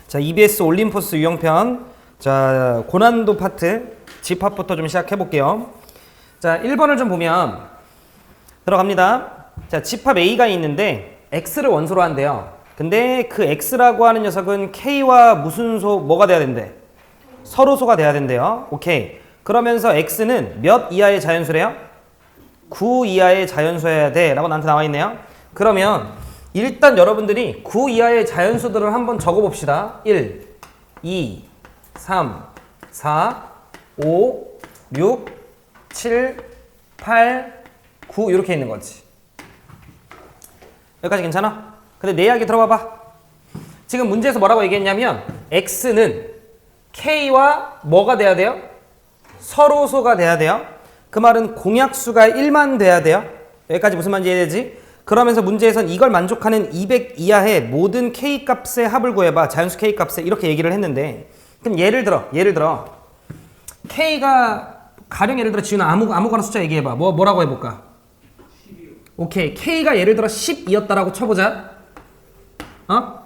자, EBS 올림포스 유형편. 자, 고난도 파트 집합부터 좀 시작해 볼게요. 자, 1번을 좀 보면 들어갑니다. 자, 집합 A가 있는데 X를 원소로 한대요. 근데 그 X라고 하는 녀석은 K와 무슨 소, 뭐가 돼야 된대? 서로소가 돼야 된대요. 오케이. 그러면서 X는 몇 이하의 자연수래요? 9 이하의 자연수여야 돼 라고 나한테 나와 있네요. 그러면 일단 여러분들이 9 이하의 자연수들을 한번 적어 봅시다. 1, 2, 3, 4, 5, 6, 7, 8, 9 이렇게 있는 거지. 여기까지 괜찮아? 근데 내 이야기 들어봐봐. 지금 문제에서 뭐라고 얘기했냐면 X는 K와 뭐가 돼야 돼요? 서로소가 돼야 돼요. 그 말은 공약수가 1만 돼야 돼요. 여기까지 무슨 말인지 이해되지? 그러면서 문제에선 이걸 만족하는 200 이하의 모든 K 값의 합을 구해봐. 자연수 K 값에 이렇게 얘기를 했는데, 그럼 예를 들어 K가 가령 예를 들어 지훈아 아무거나 숫자 얘기해봐. 뭐라고 해볼까? 10이요. 오케이. K가 예를 들어 12였다라고 쳐보자.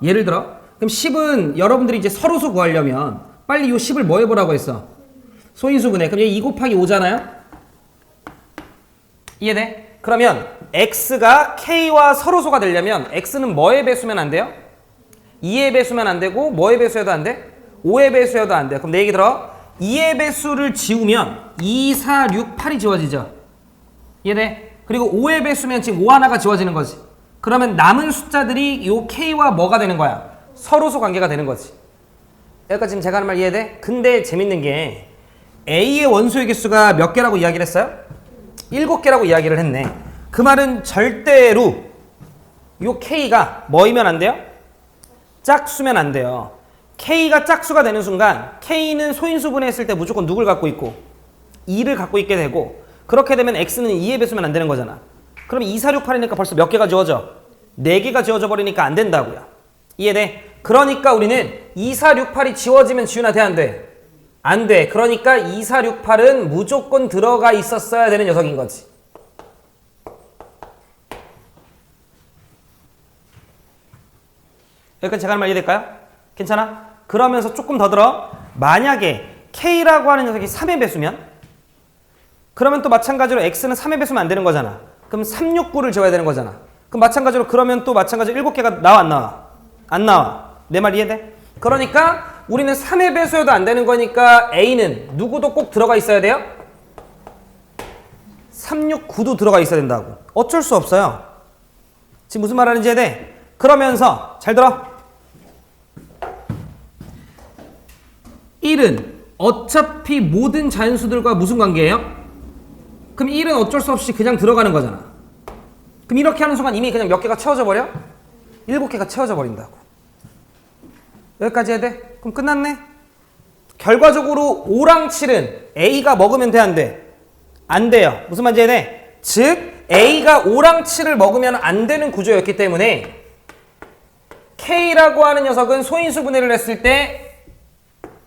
예를 들어. 그럼 10은 여러분들이 이제 서로수 구하려면 빨리 이 10을 뭐 해보라고 했어? 소인수분해. 그럼 얘 2 곱하기 5잖아요? 이해돼? 그러면 X가 K와 서로소가 되려면 X는 뭐의 배수면 안 돼요? 2의 배수면 안 되고 뭐의 배수여도 안 돼? 5의 배수여도 안 돼. 그럼 내 얘기 들어. 2의 배수를 지우면 2, 4, 6, 8이 지워지죠. 이해돼? 그리고 5의 배수면 지금 5 하나가 지워지는 거지. 그러면 남은 숫자들이 요 K와 뭐가 되는 거야? 서로소 관계가 되는 거지. 여기까지 지금 제가 하는 말 이해돼? 근데 재밌는 게 A의 원소의 개수가 몇 개라고 이야기를 했어요? 7개라고 이야기를 했네. 그 말은 절대로 요 K가 뭐이면 안 돼요? 짝수면 안 돼요. K가 짝수가 되는 순간 K는 소인수분해 했을 때 무조건 누굴 갖고 있고 2를 갖고 있게 되고, 그렇게 되면 X는 2의 배수면 안 되는 거잖아. 그럼 2, 4, 6, 8이니까 벌써 몇 개가 지워져? 4개가 지워져 버리니까 안 된다고요. 이해돼? 그러니까 우리는 2, 4, 6, 8이 지워지면 지훈아 돼 안 돼? 안 돼. 그러니까 2, 4, 6, 8은 무조건 들어가 있었어야 되는 녀석인 거지. 여기까지 제가 하는 말 이해될까요? 괜찮아? 그러면서 조금 더 들어. 만약에 K라고 하는 녀석이 3의 배수면, 그러면 또 마찬가지로 X는 3의 배수면 안 되는 거잖아. 그럼 3, 6, 9를 지워야 되는 거잖아. 그럼 마찬가지로 그러면 또 마찬가지로 7개가 나와 안 나와? 안 나와. 내 말 이해돼? 그러니까 우리는 3의 배수여도 안 되는 거니까 A는 누구도 꼭 들어가 있어야 돼요? 3, 6, 9도 들어가 있어야 된다고. 어쩔 수 없어요. 지금 무슨 말 하는지 이해돼? 그러면서 잘 들어. 1은 어차피 모든 자연수들과 무슨 관계예요? 그럼 1은 어쩔 수 없이 그냥 들어가는 거잖아. 그럼 이렇게 하는 순간 이미 그냥 몇 개가 채워져 버려? 7개가 채워져 버린다고. 여기까지 해야 돼? 그럼 끝났네? 결과적으로 5랑 7은 A가 먹으면 돼, 안 돼? 안 돼요. 무슨 말인지 이해돼? 즉 A가 5랑 7을 먹으면 안 되는 구조였기 때문에 K라고 하는 녀석은 소인수 분해를 했을 때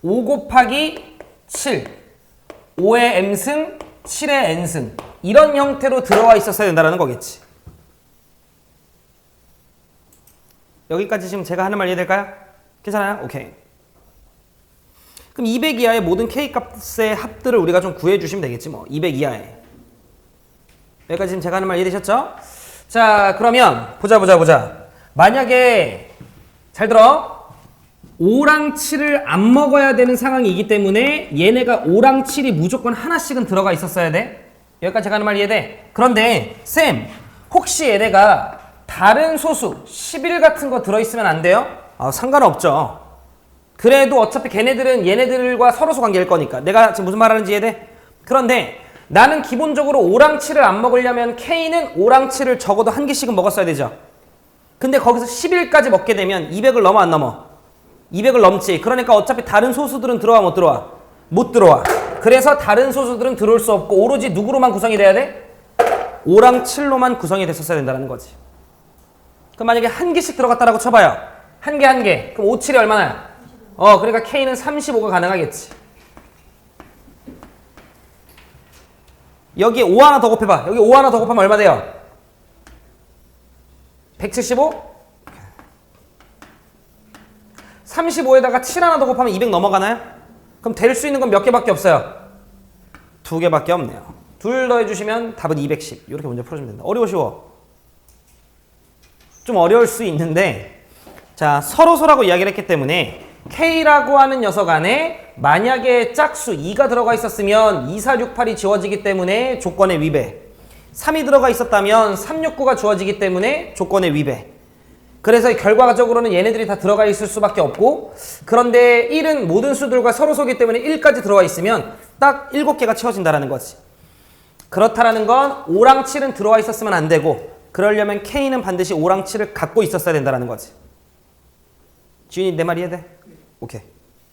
5 곱하기 7, 5의 M승, 7의 N승, 이런 형태로 들어와 있었어야 된다는 거겠지. 여기까지 지금 제가 하는 말 이해될까요? 괜찮아요? 오케이. 그럼 200 이하의 모든 K 값의 합들을 우리가 좀 구해주시면 되겠지 뭐. 200 이하에. 여기까지 지금 제가 하는 말 이해되셨죠? 자, 그러면 보자. 만약에 잘 들어. 5랑 7을 안 먹어야 되는 상황이기 때문에 얘네가 5랑 7이 무조건 하나씩은 들어가 있었어야 돼. 여기까지 제가 하는 말 이해돼? 그런데 쌤, 혹시 얘네가 다른 소수 11 같은 거 들어있으면 안 돼요? 상관없죠. 그래도 어차피 걔네들은 얘네들과 서로소 관계일 거니까. 내가 지금 무슨 말 하는지 이해돼? 그런데 나는 기본적으로 5랑 7을 안 먹으려면 K는 5랑 7을 적어도 한 개씩은 먹었어야 되죠. 근데 거기서 11까지 먹게 되면 200을 넘어 안 넘어? 200을 넘지. 그러니까 어차피 다른 소수들은 들어와 못 들어와? 못 들어와. 그래서 다른 소수들은 들어올 수 없고 오로지 누구로만 구성이 돼야 돼? 5랑 7로만 구성이 됐었어야 된다는 거지. 그럼 만약에 한 개씩 들어갔다라고 쳐봐요. 한 개. 그럼 5, 7이 얼마나? 그러니까 K는 35가 가능하겠지. 여기에 5 하나 더 곱해봐. 여기 5 하나 더 곱하면 얼마 돼요? 175? 35에다가 7 하나 더 곱하면 200 넘어가나요? 그럼 될 수 있는 건 몇 개밖에 없어요? 2개밖에 없네요. 둘 더 해주시면 답은 210. 이렇게 문제 풀어주면 된다. 어려워 쉬워? 좀 어려울 수 있는데 자 서로소라고 이야기를 했기 때문에 K라고 하는 녀석 안에 만약에 짝수 2가 들어가 있었으면 2, 4, 6, 8이 지워지기 때문에 조건의 위배 3이 들어가 있었다면 3, 6, 9가 주어지기 때문에 조건의 위배 그래서 결과적으로는 얘네들이 다 들어가 있을 수밖에 없고 그런데 1은 모든 수들과 서로소기 때문에 1까지 들어와 있으면 딱 7개가 채워진다는 거지. 그렇다라는 건 5랑 7은 들어와 있었으면 안 되고 그러려면 K는 반드시 5랑 7을 갖고 있었어야 된다는 거지. 지윤이 내 말 이해돼? 오케이.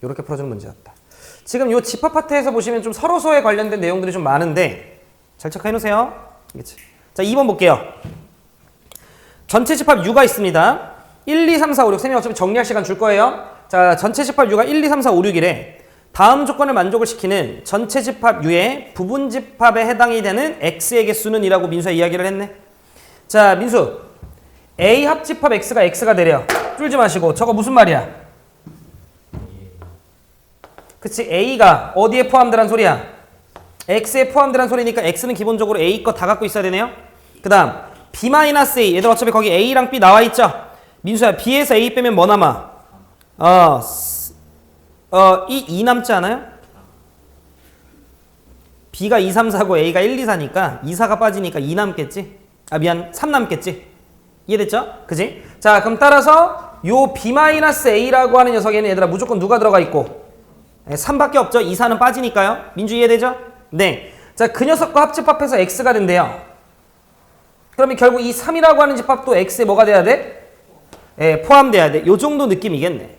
이렇게 풀어주는 문제였다. 지금 이 집합 파트에서 보시면 좀 서로소에 관련된 내용들이 좀 많은데 잘 체크해 놓으세요. 알겠지? 자 2번 볼게요. 전체 집합 U가 있습니다. 1, 2, 3, 4, 5, 6 선생님 어차피 정리할 시간 줄 거예요. 자 전체 집합 U가 1, 2, 3, 4, 5, 6이래. 다음 조건을 만족을 시키는 전체 집합 U의 부분 집합에 해당이 되는 X의 개수는 이라고 민수가 이야기를 했네. 자 민수 A 합집합 X가 X가 되려. 쫄지 마시고 저거 무슨 말이야? 그치 A가 어디에 포함되란 소리야? X에 포함되란 소리니까 X는 기본적으로 A 거 다 갖고 있어야 되네요. 그 다음 B-A 얘들 어차피 거기 A랑 B 나와 있죠? 민수야 B에서 A 빼면 뭐 남아? 이 2 남지 않아요? B가 2, 3, 4고 A가 1, 2, 4니까 2, 4가 빠지니까 2 남겠지? 아 미안 3 남겠지? 이해됐죠? 그지? 자 그럼 따라서 요 B-A라고 하는 녀석에는 얘들아 무조건 누가 들어가 있고 3밖에 없죠? 2, 4는 빠지니까요. 민주 이해되죠? 네. 자 그 녀석과 합집합해서 X가 된대요. 그러면 결국 이 3이라고 하는 집합도 X에 뭐가 돼야 돼? 포함돼야 돼. 요 정도 느낌이겠네.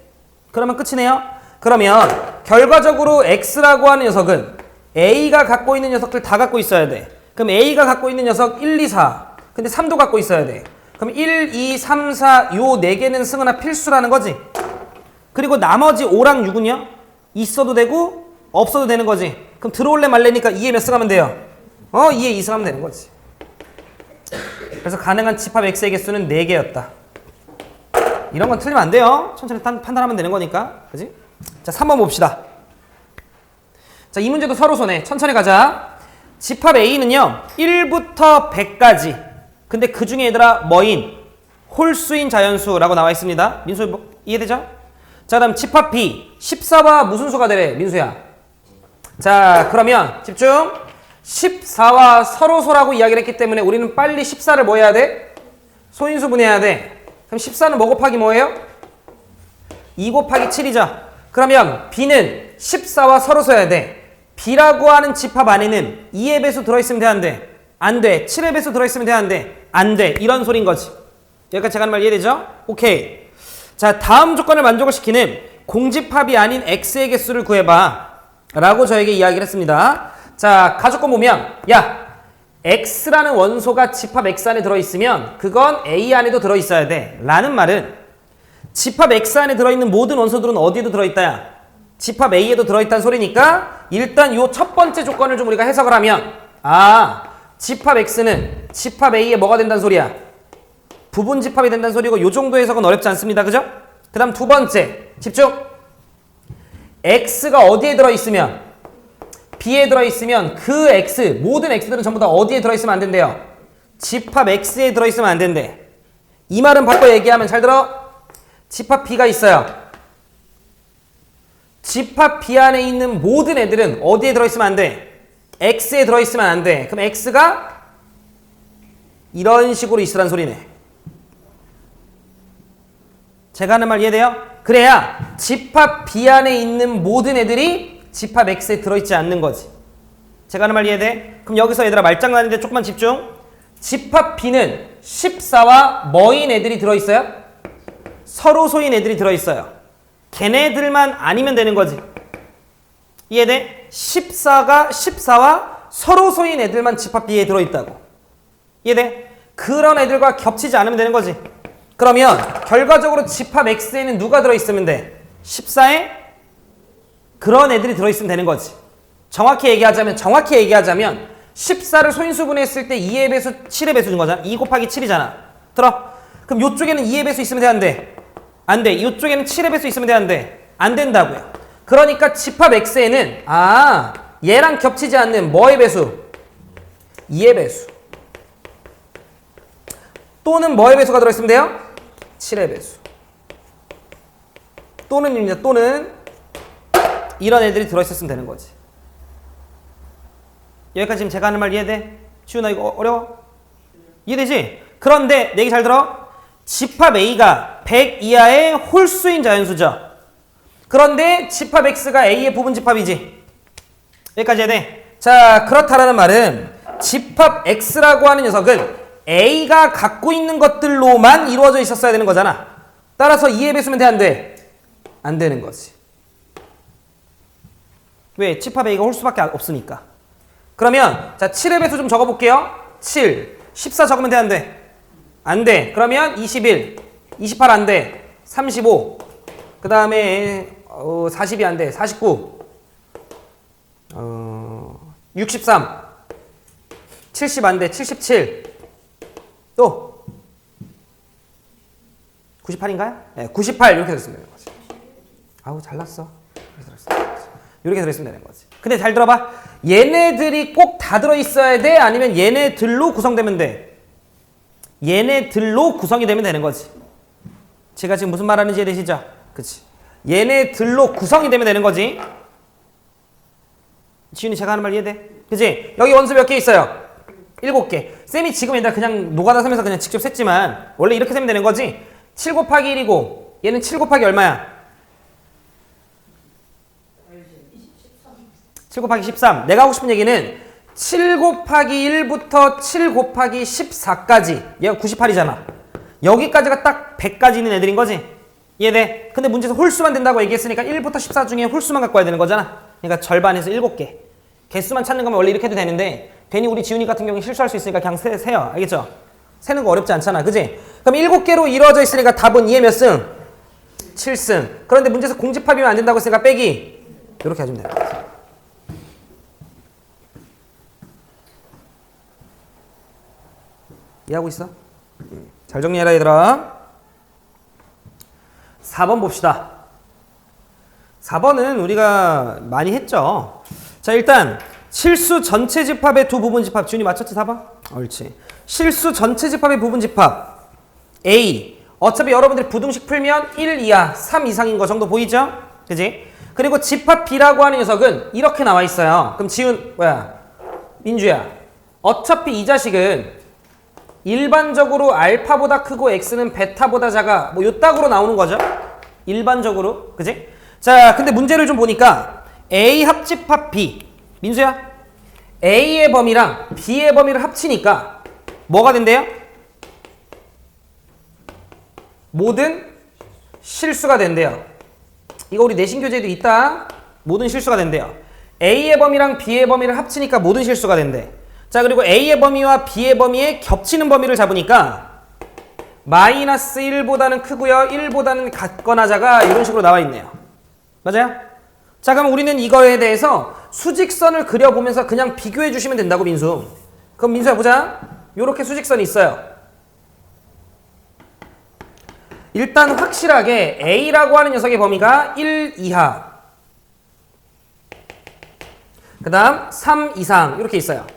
그러면 끝이네요. 그러면 결과적으로 X라고 하는 녀석은 A가 갖고 있는 녀석들 다 갖고 있어야 돼. 그럼 A가 갖고 있는 녀석 1, 2, 4. 근데 3도 갖고 있어야 돼. 그럼 1, 2, 3, 4 요 4개는 승은아 필수라는 거지. 그리고 나머지 5랑 6은요? 있어도 되고 없어도 되는 거지. 그럼 들어올래 말래니까 2에 몇 승하면 돼요? 2에 2 승하면 되는 거지. 그래서 가능한 집합 X의 개수는 4개였다. 이런 건 틀리면 안 돼요. 천천히 판단하면 되는 거니까. 그지? 자, 3번 봅시다. 자, 이 문제도 서로소네. 천천히 가자. 집합 A는요. 1부터 100까지. 근데 그 중에 얘들아 뭐인? 홀수인 자연수라고 나와 있습니다. 민수 뭐, 이해되죠? 자, 그다음 집합 B. 14와 무슨 수가 되래? 민수야. 자, 그러면 집중. 14와 서로소라고 이야기를 했기 때문에 우리는 빨리 14를 뭐 해야 돼? 소인수 분해해야 돼. 그럼 14는 뭐 곱하기 뭐예요? 2 곱하기 7이죠. 그러면 B는 14와 서로소여야 돼. B라고 하는 집합 안에는 2의 배수 들어있으면 돼, 안 돼? 안 돼. 7의 배수 들어있으면 돼, 안 돼? 안 돼. 이런 소린 거지. 여기까지 제가 하는 말 이해되죠? 오케이. 자, 다음 조건을 만족을 시키는 공집합이 아닌 X의 개수를 구해봐. 라고 저에게 이야기를 했습니다. 자, 가족권 보면 야, X라는 원소가 집합 X 안에 들어있으면 그건 A 안에도 들어있어야 돼. 라는 말은 집합 X 안에 들어있는 모든 원소들은 어디에도 들어있다야? 집합 A에도 들어있다는 소리니까 일단 요 첫 번째 조건을 좀 우리가 해석을 하면 집합 X는 집합 A에 뭐가 된다는 소리야? 부분 집합이 된다는 소리고 요 정도 해석은 어렵지 않습니다. 그죠? 그 다음 두 번째 집중! X가 어디에 들어있으면 B에 들어있으면 그 X 모든 X들은 전부 다 어디에 들어있으면 안 된대요? 집합 X에 들어있으면 안 된대. 이 말은 바꿔 얘기하면 잘 들어. 집합 B가 있어요. 집합 B 안에 있는 모든 애들은 어디에 들어있으면 안 돼? X에 들어있으면 안 돼. 그럼 X가 이런 식으로 있으란 소리네. 제가 하는 말 이해돼요? 그래야 집합 B 안에 있는 모든 애들이 집합 X에 들어있지 않는 거지. 제가 하는 말 이해돼? 그럼 여기서 얘들아 말장난인데 조금만 집중. 집합 B는 14와 뭐인 애들이 들어있어요? 서로소인 애들이 들어있어요. 걔네들만 아니면 되는 거지. 이해돼? 14와 서로소인 애들만 집합 B에 들어있다고. 이해돼? 그런 애들과 겹치지 않으면 되는 거지. 그러면 결과적으로 집합 X에는 누가 들어있으면 돼? 14에 그런 애들이 들어있으면 되는 거지. 정확히 얘기하자면 14를 소인수분해했을 때 2의 배수 7의 배수인 거잖아. 2 곱하기 7이잖아. 들어? 그럼 요쪽에는 2의 배수 있으면 돼, 안 돼? 안 돼. 이쪽에는 7의 배수 있으면 돼, 안 돼? 안 된다고요. 그러니까 집합 x에는 얘랑 겹치지 않는 뭐의 배수? 2의 배수. 또는 뭐의 배수가 들어있으면 돼요? 7의 배수. 또는입니다. 또는 이런 애들이 들어있었으면 되는 거지. 여기까지 지금 제가 하는 말 이해돼? 지훈아 이거 어려워? 이해되지? 그런데 내 얘기 잘 들어. 집합 A가 100 이하의 홀수인 자연수죠. 그런데 집합 X가 A의 부분 집합이지. 여기까지 해야 돼. 자, 그렇다라는 말은 집합 X라고 하는 녀석은 A가 갖고 있는 것들로만 이루어져 있었어야 되는 거잖아. 따라서 2의 배수면 돼, 안 돼? 안 되는 거지. 왜? 집합 A가 홀수밖에 없으니까. 그러면 자 7의 배수 좀 적어볼게요. 7, 14 적으면 돼, 안 돼? 안 돼. 그러면 21, 28 안 돼. 35, 그 다음에 40이 안 돼. 49, 63, 70 안 돼. 77, 또 98인가요? 네, 98 이렇게 들었으면 되는 거지. 아우 잘났어. 이렇게 들어있으면 되는 거지. 근데 잘 들어봐. 얘네들이 꼭 다 들어있어야 돼? 아니면 얘네들로 구성되면 돼? 얘네들로 구성이 되면 되는 거지. 제가 지금 무슨 말하는지 이해되시죠? 그치? 얘네들로 구성이 되면 되는 거지. 지훈이 제가 하는 말 이해돼? 그치? 여기 원수 몇 개 있어요? 7개. 쌤이 지금 얘들아 그냥 노가다 세면서 그냥 직접 셌지만 원래 이렇게 세면 되는 거지. 7 곱하기 1이고 얘는 7 곱하기 얼마야? 7 곱하기 13. 내가 하고 싶은 얘기는 7 곱하기 1부터 7 곱하기 14까지. 얘가 98이잖아. 여기까지가 딱 100까지 있는 애들인 거지. 이해돼? 근데 문제에서 홀수만 된다고 얘기했으니까 1부터 14 중에 홀수만 갖고 와야 되는 거잖아. 그러니까 절반에서 7개. 개수만 찾는 거면 원래 이렇게 해도 되는데 괜히 우리 지훈이 같은 경우에 실수할 수 있으니까 그냥 세요. 알겠죠? 세는 거 어렵지 않잖아. 그지? 그럼 7개로 이루어져 있으니까 답은 2의 몇 승? 7승. 그런데 문제에서 공집합이면 안 된다고 했으니까 빼기. 이렇게 해주면 되는 거지. 이해하고 있어? 잘 정리해라 얘들아. 4번 봅시다. 4번은 우리가 많이 했죠. 자 일단 실수 전체 집합의 두 부분 집합. 지훈이 맞췄지 4번? 옳지. 실수 전체 집합의 부분 집합 A. 어차피 여러분들이 부등식 풀면 1 이하 3 이상인 거 정도 보이죠? 그지? 그리고 집합 B라고 하는 녀석은 이렇게 나와 있어요. 그럼 지훈 민주야 어차피 이 자식은 일반적으로 알파보다 크고 x는 베타보다 작아. 뭐 요따구로 나오는 거죠. 일반적으로. 그지? 자, 근데 문제를 좀 보니까 A 합집합 B. 민수야. A의 범위랑 B의 범위를 합치니까 뭐가 된대요? 모든 실수가 된대요. 이거 우리 내신 교재에도 있다. 모든 실수가 된대요. A의 범위랑 B의 범위를 합치니까 모든 실수가 된대. 자 그리고 A의 범위와 B의 범위에 겹치는 범위를 잡으니까 마이너스 1보다는 크고요. 1보다는 같거나 작아. 이런 식으로 나와 있네요. 맞아요? 자 그럼 우리는 이거에 대해서 수직선을 그려보면서 그냥 비교해 주시면 된다고 민수. 그럼 민수야 보자. 요렇게 수직선이 있어요. 일단 확실하게 A라고 하는 녀석의 범위가 1 이하 그 다음 3 이상 이렇게 있어요.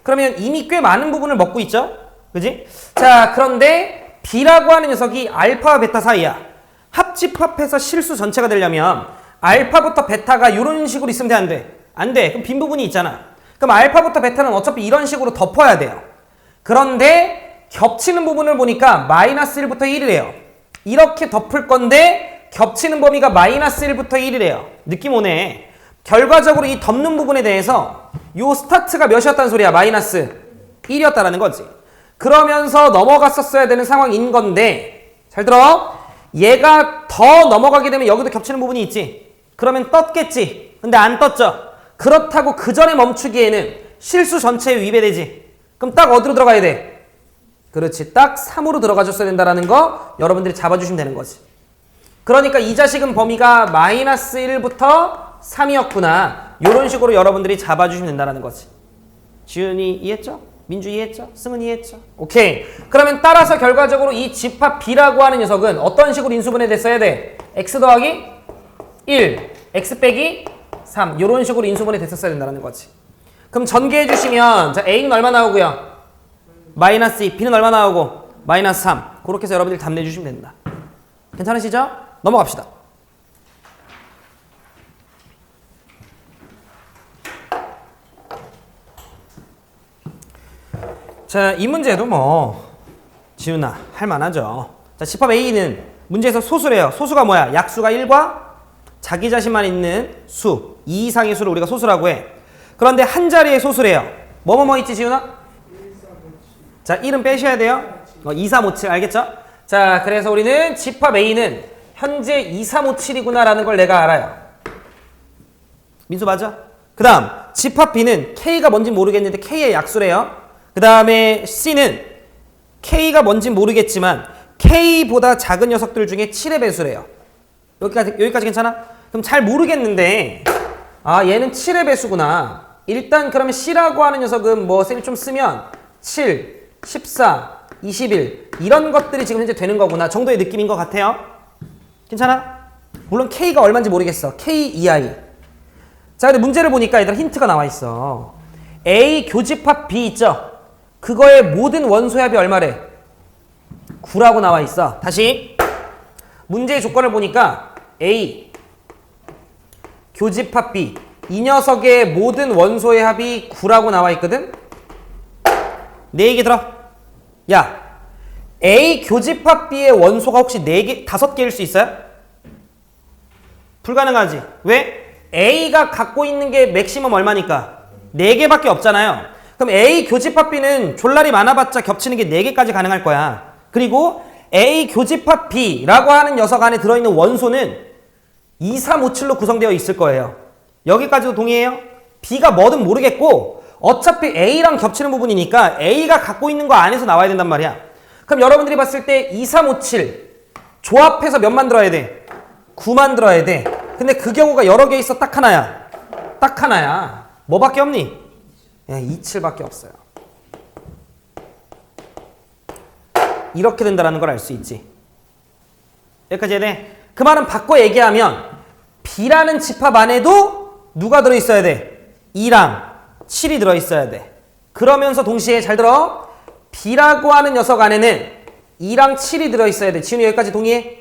그러면 이미 꽤 많은 부분을 먹고 있죠? 그지? 자, 그런데 B라고 하는 녀석이 알파와 베타 사이야. 합집합해서 실수 전체가 되려면 알파부터 베타가 이런 식으로 있으면 돼, 안 돼? 안 돼. 그럼 빈 부분이 있잖아. 그럼 알파부터 베타는 어차피 이런 식으로 덮어야 돼요. 그런데 겹치는 부분을 보니까 마이너스 1부터 1이래요. 이렇게 덮을 건데 겹치는 범위가 마이너스 1부터 1이래요. 느낌 오네. 결과적으로 이 덮는 부분에 대해서 요 스타트가 몇이었다는 소리야? 마이너스 1이었다라는 거지. 그러면서 넘어갔었어야 되는 상황인 건데 잘 들어. 얘가 더 넘어가게 되면 여기도 겹치는 부분이 있지. 그러면 떴겠지. 근데 안 떴죠. 그렇다고 그 전에 멈추기에는 실수 전체에 위배되지. 그럼 딱 어디로 들어가야 돼? 그렇지. 딱 3으로 들어가줬어야 된다라는 거 여러분들이 잡아주시면 되는 거지. 그러니까 이 자식은 범위가 마이너스 1부터 3이었구나. 이런 식으로 여러분들이 잡아주시면 된다는 거지. 지훈이 이해했죠? 민주 이해했죠? 승은 이해했죠? 오케이. 그러면 따라서 결과적으로 이 집합 B라고 하는 녀석은 어떤 식으로 인수분해 됐어야 돼? x 더하기 1, x 빼기 3 이런 식으로 인수분해 됐었어야 된다는 거지. 그럼 전개해 주시면 자 A는 얼마 나오고요? 마이너스 2, B는 얼마 나오고? 마이너스 3. 그렇게 해서 여러분들이 답 내주시면 된다. 괜찮으시죠? 넘어갑시다. 자, 이 문제도 뭐 지훈아 할만하죠. 자, 집합 A는 문제에서 소수래요. 소수가 뭐야? 약수가 1과 자기 자신만 있는 수 2 이상의 수를 우리가 소수라고 해. 그런데 한 자리의 소수래요. 뭐뭐뭐 있지 지훈아? 자, 1은 빼셔야 돼요. 2, 3, 5, 7 알겠죠? 자, 그래서 우리는 집합 A는 현재 2, 3, 5, 7이구나 라는 걸 내가 알아요. 민수 맞아? 그 다음 집합 B는 K가 뭔지 모르겠는데 K의 약수래요. 그 다음에 C는 K가 뭔지 모르겠지만 K보다 작은 녀석들 중에 7의 배수래요. 여기까지 괜찮아? 그럼 잘 모르겠는데 아 얘는 7의 배수구나. 일단 그러면 C라고 하는 녀석은 뭐 쌤이 좀 쓰면 7, 14, 21 이런 것들이 지금 현재 되는 거구나 정도의 느낌인 것 같아요. 괜찮아? 물론 K가 얼마인지 모르겠어. K EI. 자 근데 문제를 보니까 얘들아 힌트가 나와 있어. A 교집합 B 있죠? 그거의 모든 원소합이 얼마래? 9라고 나와 있어. 다시 문제의 조건을 보니까 A 교집합 B 이 녀석의 모든 원소의 합이 9라고 나와 있거든? 내 얘기 들어. 야 A 교집합 B의 원소가 혹시 4개, 5개일 수 있어요? 불가능하지. 왜? A가 갖고 있는 게 맥시멈 얼마니까? 4개밖에 없잖아요. 그럼 A 교집합 B는 졸라리 많아봤자 겹치는 게 4개까지 가능할 거야. 그리고 A 교집합 B라고 하는 녀석 안에 들어있는 원소는 2, 3, 5, 7로 구성되어 있을 거예요. 여기까지도 동의해요? B가 뭐든 모르겠고 어차피 A랑 겹치는 부분이니까 A가 갖고 있는 거 안에서 나와야 된단 말이야. 그럼 여러분들이 봤을 때 2, 3, 5, 7 조합해서 몇 만들어야 돼? 9 만들어야 돼. 근데 그 경우가 여러 개 있어? 딱 하나야. 딱 하나야. 뭐밖에 없니? 2, 7밖에 없어요. 이렇게 된다는 걸 알 수 있지. 여기까지 해야 돼? 그 말은 바꿔 얘기하면 B라는 집합 안에도 누가 들어있어야 돼? 2랑 7이 들어있어야 돼. 그러면서 동시에 잘 들어. B라고 하는 녀석 안에는 2랑 7이 들어있어야 돼. 지훈이 여기까지 동의해?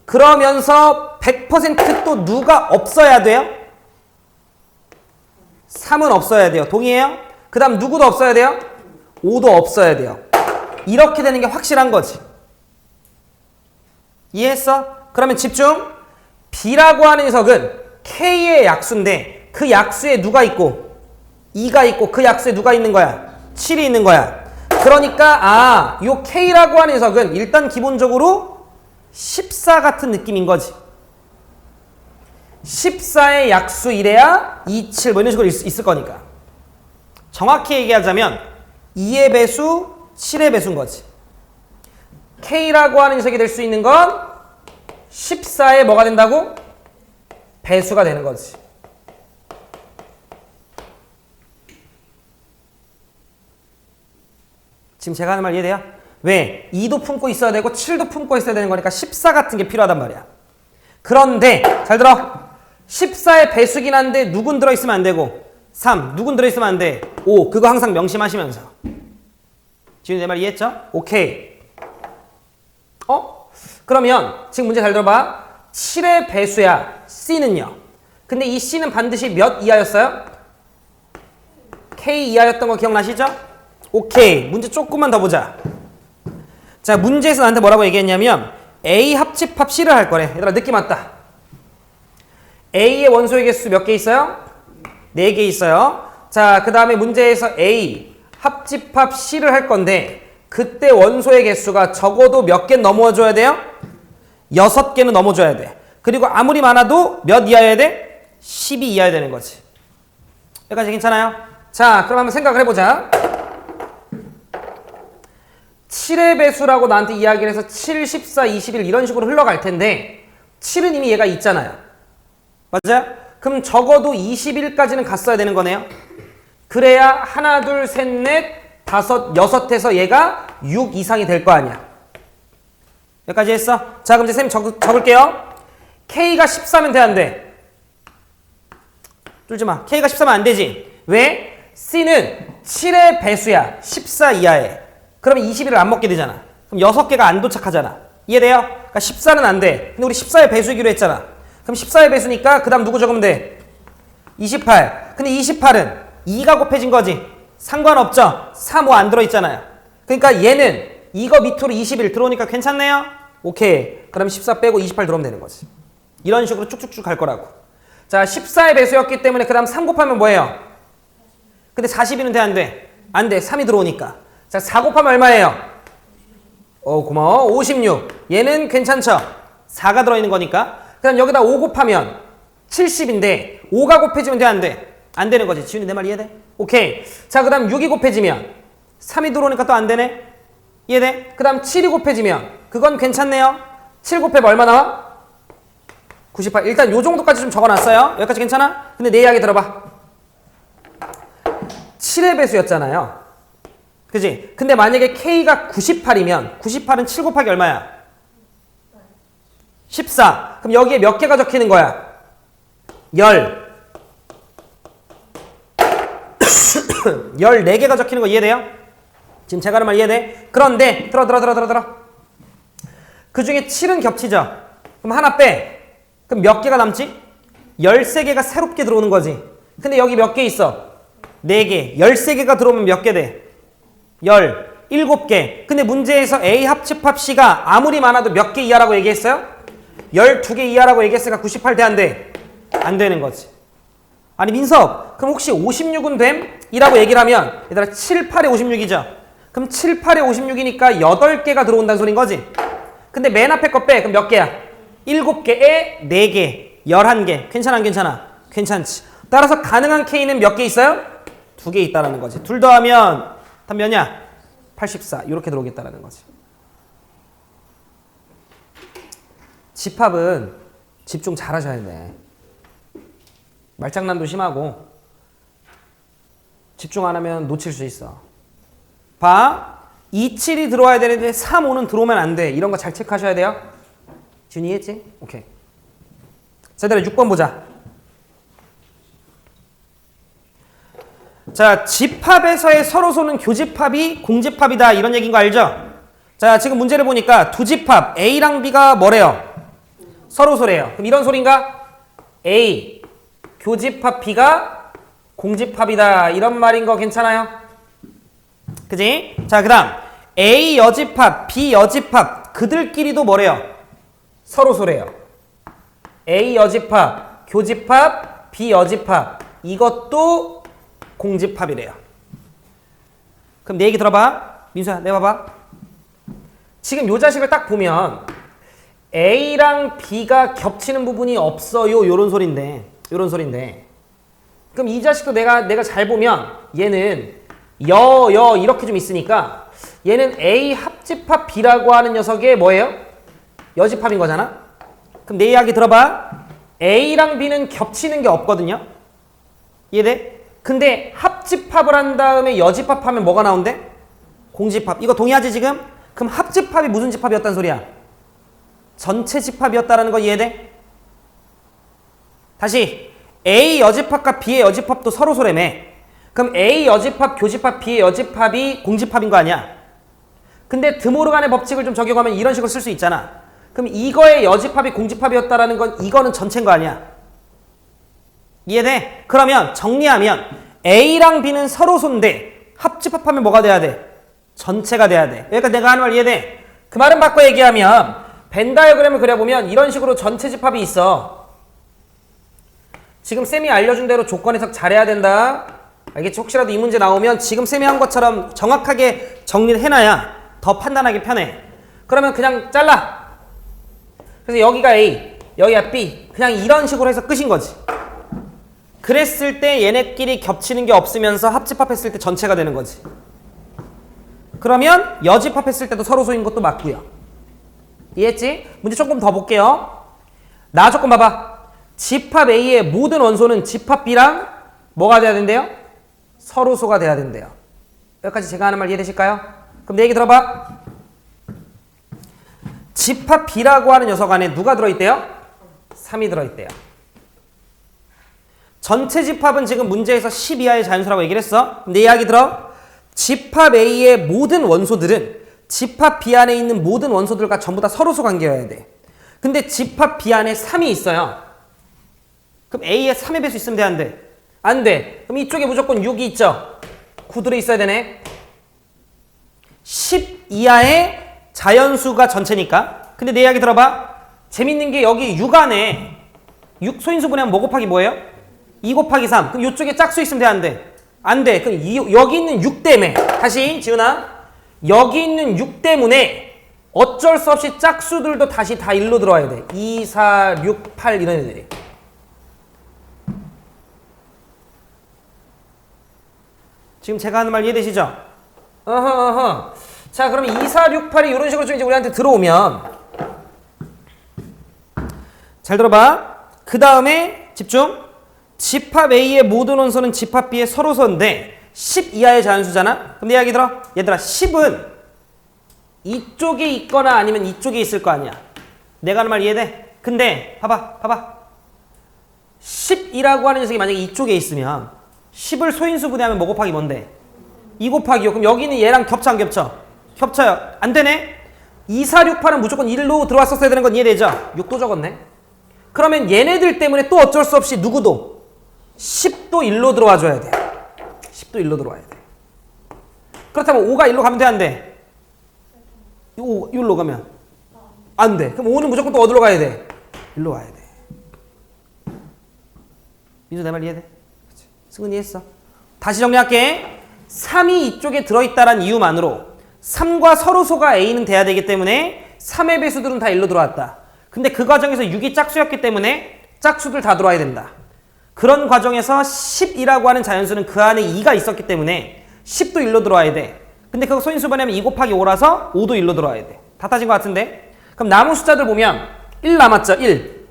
그러면서 100% 또 누가 없어야 돼요? 3은 없어야 돼요. 동의해요? 그 다음 누구도 없어야 돼요? 5도 없어야 돼요. 이렇게 되는 게 확실한 거지. 이해했어? 그러면 집중. B라고 하는 녀석은 K의 약수인데 그 약수에 누가 있고 2가 있고 그 약수에 누가 있는 거야? 7이 있는 거야. 그러니까 요 K라고 하는 녀석은 일단 기본적으로 14 같은 느낌인 거지. 14의 약수 이래야 2, 7 뭐 이런 식으로 있을 거니까. 정확히 얘기하자면 2의 배수, 7의 배수인 거지. K라고 하는 녀석이 될 수 있는 건 14의 뭐가 된다고? 배수가 되는 거지. 지금 제가 하는 말 이해돼요? 왜? 2도 품고 있어야 되고 7도 품고 있어야 되는 거니까 14 같은 게 필요하단 말이야. 그런데 잘 들어. 14의 배수긴 한데 누군 들어있으면 안 되고 3 누군 들어있으면 안 돼. 5 그거 항상 명심하시면서. 지금 내 말 이해했죠? 오케이. 그러면 지금 문제 잘 들어봐. 7의 배수야. C는요. 근데 이 C는 반드시 몇 이하였어요? K 이하였던 거 기억나시죠? 오케이. 문제 조금만 더 보자. 자, 문제에서 나한테 뭐라고 얘기했냐면 A 합집합 C를 할 거래. 얘들아 느낌 왔다. A의 원소의 개수 몇 개 있어요? 4개 있어요. 자, 그 다음에 문제에서 A 합집합 C를 할 건데 그때 원소의 개수가 적어도 몇 개 넘어줘야 돼요? 6개는 넘어줘야 돼. 그리고 아무리 많아도 몇 이하여야 돼? 12 이하여야 되는 거지. 여기까지 괜찮아요? 자, 그럼 한번 생각을 해보자. 7의 배수라고 나한테 이야기를 해서 7, 14, 21 이런 식으로 흘러갈 텐데 7은 이미 얘가 있잖아요. 맞아요? 그럼 적어도 21까지는 갔어야 되는 거네요. 그래야 하나, 둘, 셋, 넷, 5, 6에서 얘가 6 이상이 될 거 아니야. 여기까지 했어? 자, 그럼 이제 쌤 적을게요. K가 14면 돼, 안 돼? 쫄지 마. K가 14면 안 되지. 왜? C는 7의 배수야. 14 이하에. 그러면 21을 안 먹게 되잖아. 그럼 6개가 안 도착하잖아. 이해돼요? 그러니까 14는 안 돼. 근데 우리 14의 배수이기로 했잖아. 그럼 14의 배수니까 그 다음 누구 적으면 돼? 28. 근데 28은 2가 곱해진 거지. 상관없죠? 3, 5 안 들어있잖아요. 그러니까 얘는 이거 밑으로 21 들어오니까 괜찮네요? 오케이. 그럼 14 빼고 28 들어오면 되는 거지. 이런 식으로 쭉쭉쭉 갈 거라고. 자, 14의 배수였기 때문에 그 다음 3 곱하면 뭐예요? 근데 42는 돼, 안 돼? 안 돼. 3이 들어오니까. 자, 4 곱하면 얼마예요? 고마워. 56. 얘는 괜찮죠? 4가 들어있는 거니까. 그 다음 여기다 5 곱하면 70인데 5가 곱해지면 돼, 안 돼? 안 되는 거지. 지훈이 내 말 이해돼? 오케이. 자, 그 다음 6이 곱해지면 3이 들어오니까 또 안 되네? 이해돼? 그 다음 7이 곱해지면 그건 괜찮네요. 7 곱해면 얼마 나와? 98. 일단 요 정도까지 좀 적어놨어요. 여기까지 괜찮아? 근데 내 이야기 들어봐. 7의 배수였잖아요. 그지? 근데 만약에 K가 98이면 98은 7 곱하기 얼마야? 14. 그럼 여기에 몇 개가 적히는 거야? 10. 14개가 적히는 거 이해돼요? 지금 제가 하는 말 이해돼? 그런데 들어. 그 중에 7은 겹치죠? 그럼 하나 빼. 그럼 몇 개가 남지? 13개가 새롭게 들어오는 거지. 근데 여기 몇 개 있어? 4개. 13개가 들어오면 몇 개 돼? 17개. 근데 문제에서 A 합집합 C가 아무리 많아도 몇 개 이하라고 얘기했어요? 12개 이하라고 얘기했으니까 98 돼, 안 돼? 안 되는 거지. 아니 민석, 그럼 혹시 56은 됨? 이라고 얘기를 하면 얘들아 7, 8에 56이죠? 그럼 7, 8에 56이니까 8개가 들어온다는 소린 거지? 근데 맨 앞에 거 빼. 그럼 몇 개야? 7개에 4개, 11개. 괜찮아, 안 괜찮아? 괜찮지. 따라서 가능한 K는 몇 개 있어요? 2개 있다라는 거지. 둘 더하면 답 몇이야? 84. 이렇게 들어오겠다라는 거지. 집합은 집중 잘 하셔야 돼. 말장난도 심하고 집중 안 하면 놓칠 수 있어. 봐. 2, 7이 들어와야 되는데 3, 5는 들어오면 안 돼. 이런 거 잘 체크하셔야 돼요. 지훈이 이해했지? 오케이. 자, 얘들아 6번 보자. 자, 집합에서의 서로소는 교집합이 공집합이다. 이런 얘기인 거 알죠? 자, 지금 문제를 보니까 두 집합 A랑 B가 뭐래요? 서로소래요. 그럼 이런 소린가? A 교집합 B가 공집합이다. 이런 말인 거 괜찮아요? 그지? 자, 그 다음 A 여집합, B 여집합 그들끼리도 뭐래요? 서로소래요. A 여집합, 교집합, B 여집합 이것도 공집합이래요. 그럼 내 얘기 들어봐. 민수야, 내봐봐. 지금 요 자식을 딱 보면 A랑 B가 겹치는 부분이 없어요. 요런 소린데. 그럼 이 자식도 내가 잘 보면 얘는 여 이렇게 좀 있으니까 얘는 A 합집합 B라고 하는 녀석의 뭐예요? 여집합인 거잖아. 그럼 내 이야기 들어봐. A랑 B는 겹치는 게 없거든요. 이해돼? 근데 합집합을 한 다음에 여집합하면 뭐가 나온대? 공집합. 이거 동의하지 지금? 그럼 합집합이 무슨 집합이었단 소리야? 전체 집합이었다라는 거 이해돼? 다시 A 여집합과 B의 여집합도 서로소래매. 그럼 A 여집합, 교집합, B의 여집합이 공집합인 거 아니야? 근데 드모르간의 법칙을 좀 적용하면 이런 식으로 쓸 수 있잖아. 그럼 이거의 여집합이 공집합이었다라는 건 이거는 전체인 거 아니야? 이해돼? 그러면 정리하면 A랑 B는 서로소인데 합집합하면 뭐가 돼야 돼? 전체가 돼야 돼. 그러니까 내가 하는 말 이해돼? 그 말은 바꿔 얘기하면 벤 다이어그램을 그려보면 이런 식으로 전체 집합이 있어. 지금 쌤이 알려준 대로 조건 해석 잘해야 된다. 알겠지? 혹시라도 이 문제 나오면 지금 쌤이 한 것처럼 정확하게 정리를 해놔야 더 판단하기 편해. 그러면 그냥 잘라. 그래서 여기가 A, 여기가 B. 그냥 이런 식으로 해서 끝인 거지. 그랬을 때 얘네끼리 겹치는 게 없으면서 합집합했을 때 전체가 되는 거지. 그러면 여집합했을 때도 서로소인 것도 맞고요. 이해했지? 문제 조금 더 볼게요. 나 조금 봐봐. 집합 A의 모든 원소는 집합 B랑 뭐가 돼야 된대요? 서로소가 돼야 된대요. 여기까지 제가 하는 말 이해되실까요? 그럼 내 얘기 들어봐. 집합 B라고 하는 녀석 안에 누가 들어있대요? 3이 들어있대요. 전체 집합은 지금 문제에서 10 이하의 자연수라고 얘기를 했어. 내 이야기 들어. 집합 A의 모든 원소들은 집합 B 안에 있는 모든 원소들과 전부 다 서로소 관계여야 돼. 근데 집합 B 안에 3이 있어요. 그럼 A의 3의 배수 있으면 돼, 안 돼? 안 돼. 그럼 이쪽에 무조건 6이 있죠? 9 들어있어야 되네. 10 이하의 자연수가 전체니까. 근데 내 이야기 들어봐. 재밌는 게 여기 6 안에 6 소인수 분해하면 뭐 곱하기 뭐예요? 2 곱하기 3. 그럼 이쪽에 짝수 있으면 돼, 안 돼? 안 돼. 그럼 여기 있는 6 때문에. 다시 지훈아. 여기 있는 6 때문에 어쩔 수 없이 짝수들도 다시 다 1로 들어와야 돼. 2, 4, 6, 8 이런 애들이. 지금 제가 하는 말 이해되시죠? 어허. 자, 그럼 2, 4, 6, 8이 이런 식으로 좀 이제 우리한테 들어오면 잘 들어봐. 그 다음에 집중. 집합 A의 모든 원소는 집합 B의 서로소인데 10 이하의 자연수잖아? 그럼 내 이야기 들어. 얘들아 10은 이쪽에 있거나 아니면 이쪽에 있을 거 아니야. 내가 하는 말 이해돼? 근데 봐봐. 10이라고 하는 녀석이 만약에 이쪽에 있으면 10을 소인수 분해하면 뭐 곱하기 뭔데? 2 곱하기요. 그럼 여기는 얘랑 겹쳐 안 겹쳐? 겹쳐요. 안 되네? 2, 4, 6, 8은 무조건 1로 들어왔었어야 되는 건 이해되죠? 6도 적었네. 그러면 얘네들 때문에 또 어쩔 수 없이 누구도 10도 1로 들어와 줘야 돼. 10도 1로 들어와야 돼. 그렇다면 5가 1로 가면 돼, 안 돼? 5, 1로 가면? 안 돼. 그럼 5는 무조건 또 어디로 가야 돼? 1로 와야 돼. 민수 내 말 이해돼? 그치. 승은이 했어. 다시 정리할게. 3이 이쪽에 들어있다란 이유만으로 3과 서로소가 A는 돼야 되기 때문에 3의 배수들은 다 1로 들어왔다. 근데 그 과정에서 6이 짝수였기 때문에 짝수들 다 들어와야 된다. 그런 과정에서 10이라고 하는 자연수는 그 안에 2가 있었기 때문에 10도 1로 들어와야 돼. 근데 그거 소인수 분해하면 2 곱하기 5라서 5도 1로 들어와야 돼. 다 따진 것 같은데? 그럼 남은 숫자들 보면 1 남았죠? 1.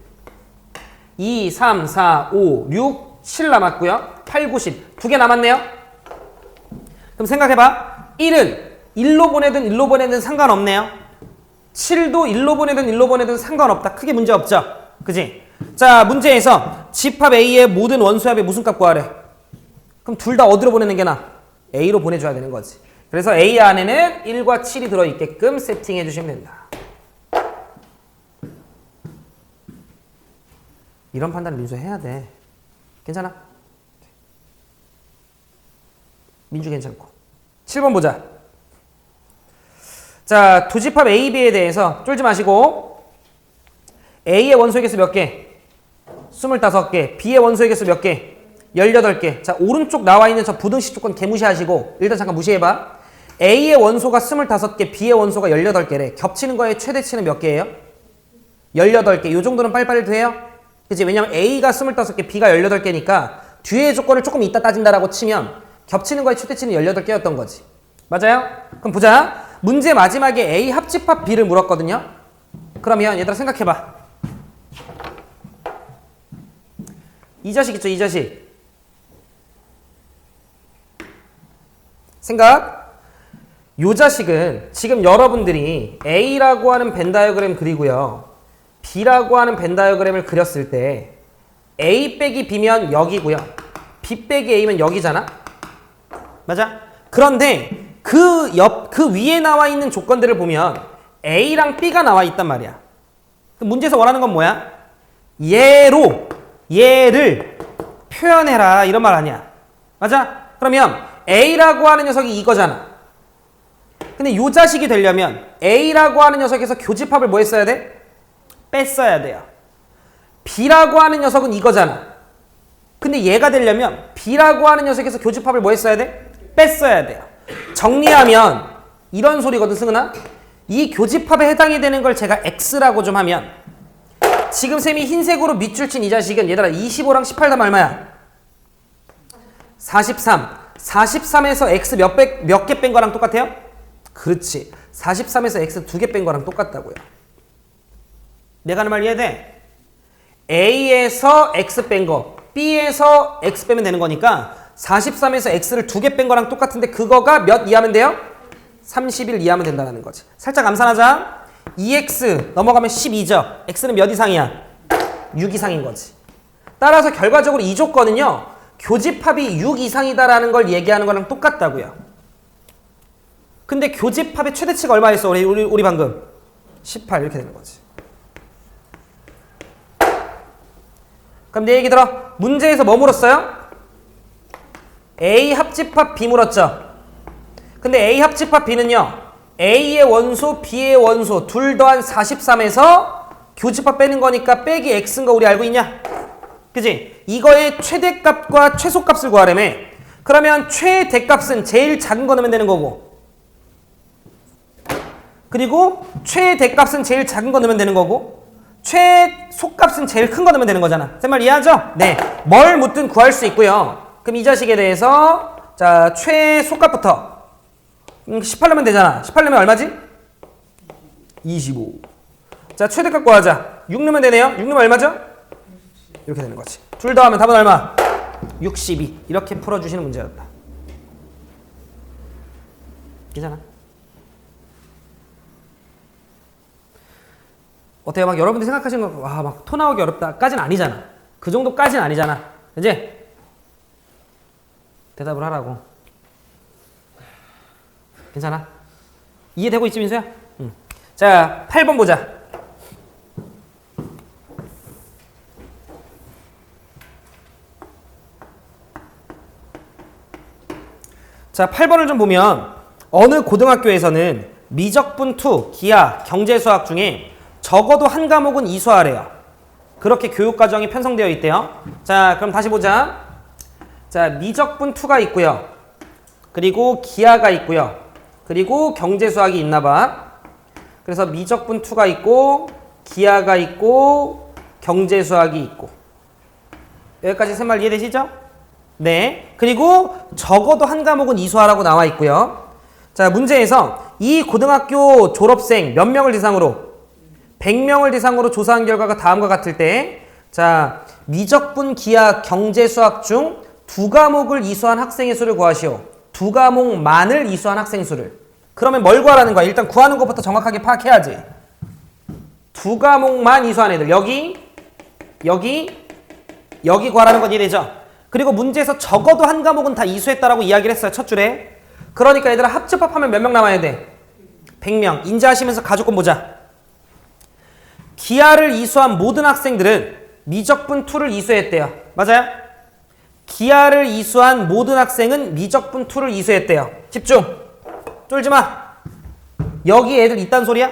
2, 3, 4, 5, 6, 7 남았고요. 8, 9, 10. 2개 남았네요? 그럼 생각해봐. 1은 1로 보내든 1로 보내든 상관없네요. 7도 1로 보내든 1로 보내든 상관없다. 크게 문제 없죠? 그지? 자, 문제에서 집합 A의 모든 원수합의 무슨 값 구하래? 그럼 둘 다 어디로 보내는 게 나아? A로 보내줘야 되는 거지. 그래서 A 안에는 1과 7이 들어있게끔 세팅해 주시면 된다. 이런 판단을 민수 해야 돼. 괜찮아? 민주 괜찮고. 7번 보자. 자, 두 집합 A, B에 대해서 쫄지 마시고 A의 원소의 개수 몇 개? 25개. B의 원소의 개수 몇 개? 18개. 자, 오른쪽 나와 있는 저 부등식 조건 개무시하시고 일단 잠깐 무시해봐. A의 원소가 25개, B의 원소가 18개래. 겹치는 거의 최대치는 몇 개예요? 18개. 요 정도는 빨리빨리 돼요? 그치? 왜냐면 A가 25개, B가 18개니까 뒤에 조건을 조금 이따 따진다라고 치면 겹치는 거의 최대치는 18개였던 거지. 맞아요? 그럼 보자. 문제 마지막에 A 합집합 B를 물었거든요. 그러면 얘들아 생각해봐. 이 자식 있죠? 이 자식. 생각. 요 자식은 지금 여러분들이 A라고 하는 벤 다이어그램 그리고요. B라고 하는 벤 다이어그램을 그렸을 때 A 빼기 B면 여기고요. B 빼기 A면 여기잖아. 맞아? 그런데 그 위에 나와 있는 조건들을 보면 A랑 B가 나와 있단 말이야. 문제에서 원하는 건 뭐야? 얘를 표현해라 이런 말 아니야. 맞아? 그러면 A라고 하는 녀석이 이거잖아. 근데 요 자식이 되려면 A라고 하는 녀석에서 교집합을 뭐 했어야 돼? 뺐어야 돼요. B라고 하는 녀석은 이거잖아. 근데 얘가 되려면 B라고 하는 녀석에서 교집합을 뭐 했어야 돼? 뺐어야 돼요. 정리하면 이런 소리거든, 승은아. 이 교집합에 해당이 되는 걸 제가 X라고 좀 하면 지금 쌤이 흰색으로 밑줄 친 이 자식은 얘들아 25랑 18 다음 얼마야? 43. 43에서 X 몇 개 뺀 거랑 똑같아요? 그렇지. 43에서 X 2개 뺀 거랑 똑같다고요. 내가 하는 말 이해돼? A에서 X 뺀 거, B에서 X 빼면 되는 거니까 43에서 x를 2개 뺀 거랑 똑같은데 그거가 몇 이하면 돼요? 30일 이하면 된다는 거지. 살짝 암산하자. 2x 넘어가면 12죠. x는 몇 이상이야? 6 이상인 거지. 따라서 결과적으로 이 조건은요. 교집합이 6 이상이다라는 걸 얘기하는 거랑 똑같다고요. 근데 교집합의 최대치가 얼마였어? 우리 방금 18 이렇게 되는 거지. 그럼 내 얘기 들어. 문제에서 뭐 물었어요? A 합집합 B 물었죠. 근데 A 합집합 B는요. A의 원소, B의 원소 둘 더한 43에서 교집합 빼는 거니까 빼기 X인 거 우리 알고 있냐? 그지? 이거의 최대값과 최소값을 구하려며. 그러면 최대값은 제일 작은 거 넣으면 되는 거고, 그리고 최대값은 제일 작은 거 넣으면 되는 거고, 최소값은 제일 큰 거 넣으면 되는 거잖아. 제 말 이해하죠? 네. 뭘 묻든 구할 수 있고요. 그럼 이 자식에 대해서 자 최소값부터 18 넣으면 되잖아. 18 넣으면 얼마지? 25. 자 최대값 구하자. 6 넣으면 되네요. 6 넣으면 얼마죠? 이렇게 되는 거지. 둘 더하면 답은 얼마? 62. 이렇게 풀어주시는 문제였다. 괜찮아? 어때요? 막 여러분들이 생각하시는 거, 와, 막 토 나오기 어렵다까지는 아니잖아. 그 정도까지는 아니잖아. 이제 대답을 하라고. 괜찮아? 이해되고 있지, 민수야? 응. 자, 8번 보자. 자, 8번을 좀 보면 어느 고등학교에서는 미적분 2, 기하, 경제수학 중에 적어도 한 과목은 이수하래요. 그렇게 교육과정이 편성되어 있대요. 자, 그럼 다시 보자. 자, 미적분 2가 있고요. 그리고 기하가 있고요. 그리고 경제수학이 있나 봐. 그래서 미적분 2가 있고, 기하가 있고, 경제수학이 있고. 여기까지 세 말 이해되시죠? 네. 그리고 적어도 한 과목은 이수하라고 나와 있고요. 자, 문제에서 이 고등학교 졸업생 몇 명을 대상으로 100명을 대상으로 조사한 결과가 다음과 같을 때, 자, 미적분, 기하, 경제수학 중 두 과목을 이수한 학생의 수를 구하시오. 두 과목만을 이수한 학생 수를. 그러면 뭘 구하라는 거야? 일단 구하는 것부터 정확하게 파악해야지. 두 과목만 이수한 애들. 여기 구하라는 건 이해되죠? 그리고 문제에서 적어도 한 과목은 다 이수했다라고 이야기를 했어요. 첫 줄에. 그러니까 얘들아 합집합하면 몇 명 남아야 돼? 100명. 인지하시면서 가족권 보자. 기하를 이수한 모든 학생들은 미적분 2를 이수했대요. 맞아요? 기하를 이수한 모든 학생은 미적분 2를 이수했대요. 집중. 쫄지 마. 여기 애들 있다는 소리야?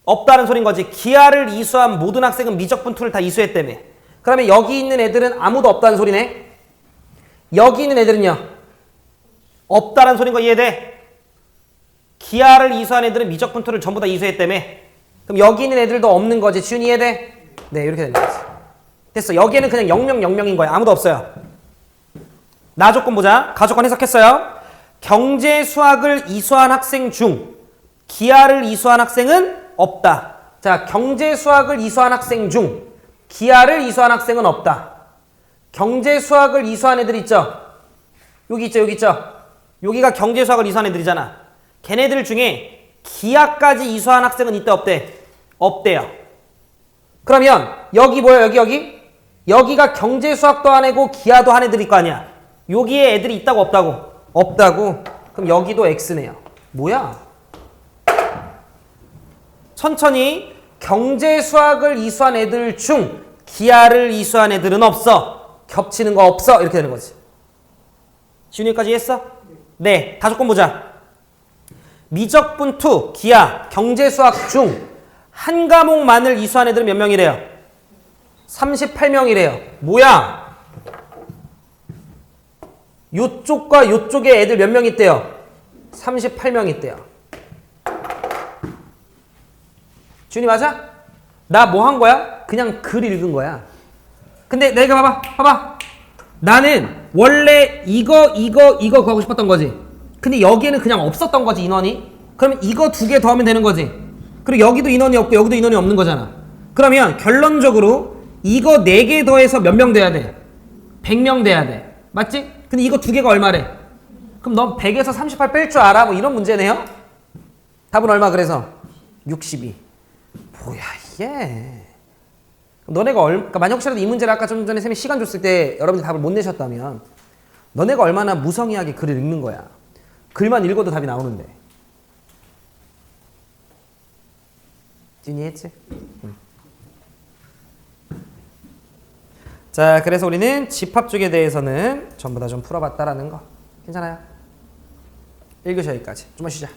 없다는 소린 거지. 기하를 이수한 모든 학생은 미적분 2를 다 이수했다며. 그러면 여기 있는 애들은 아무도 없다는 소리네. 여기 있는 애들은요? 없다는 소린 거 이해돼? 기하를 이수한 애들은 미적분 2를 전부 다 이수했다며. 그럼 여기 있는 애들도 없는 거지. 지훈이 이해돼? 네, 이렇게 되는 거지. 됐어. 여기에는 그냥 0명 0명인 거야. 아무도 없어요. 나 조건 보자. 가조건 해석했어요. 경제 수학을 이수한 학생 중 기하를 이수한 학생은 없다. 자, 경제 수학을 이수한 학생 중 기하를 이수한 학생은 없다. 경제 수학을 이수한 애들 있죠? 여기 있죠, 여기 있죠? 여기가 경제 수학을 이수한 애들이잖아. 걔네들 중에 기하까지 이수한 학생은 있대, 없대? 없대요. 그러면 여기 뭐야, 여기? 여기가 경제 수학도 한 애고 기하도 한 애들일 거 아니야. 여기에 애들이 있다고 없다고? 없다고. 그럼 여기도 X네요. 뭐야? 천천히. 경제 수학을 이수한 애들 중 기하를 이수한 애들은 없어. 겹치는 거 없어. 이렇게 되는 거지. 지훈이까지 했어? 네. 다섯 건 보자. 미적분 2, 기하, 경제 수학 중 한 과목만을 이수한 애들은 몇 명이래요? 38명이래요. 뭐야? 요쪽과 요쪽에 애들 몇 명 있대요? 38명 있대요. 준이 맞아? 나 뭐 한 거야? 그냥 글 읽은 거야. 근데 내가 봐봐. 나는 원래 이거 구하고 싶었던 거지. 근데 여기에는 그냥 없었던 거지, 인원이. 그러면 이거 2개 더하면 되는 거지. 그리고 여기도 인원이 없고 여기도 인원이 없는 거잖아. 그러면 결론적으로 이거 4개 더해서 몇 명 돼야 돼? 100명 돼야 돼. 맞지? 근데 이거 두 개가 얼마래? 그럼 넌 100에서 38 뺄 줄 알아? 뭐 이런 문제네요? 답은 얼마 그래서? 62. 뭐야 이게? 너네가 그러니까 만약 혹시라도 이 문제를 아까 좀 전에 쌤이 시간 줬을 때 여러분들 답을 못 내셨다면 너네가 얼마나 무성의하게 글을 읽는 거야. 글만 읽어도 답이 나오는데. 진이했지? 자, 그래서 우리는 집합 쪽에 대해서는 전부 다 좀 풀어봤다라는 거. 괜찮아요? 1교시 여기까지. 좀만 쉬자.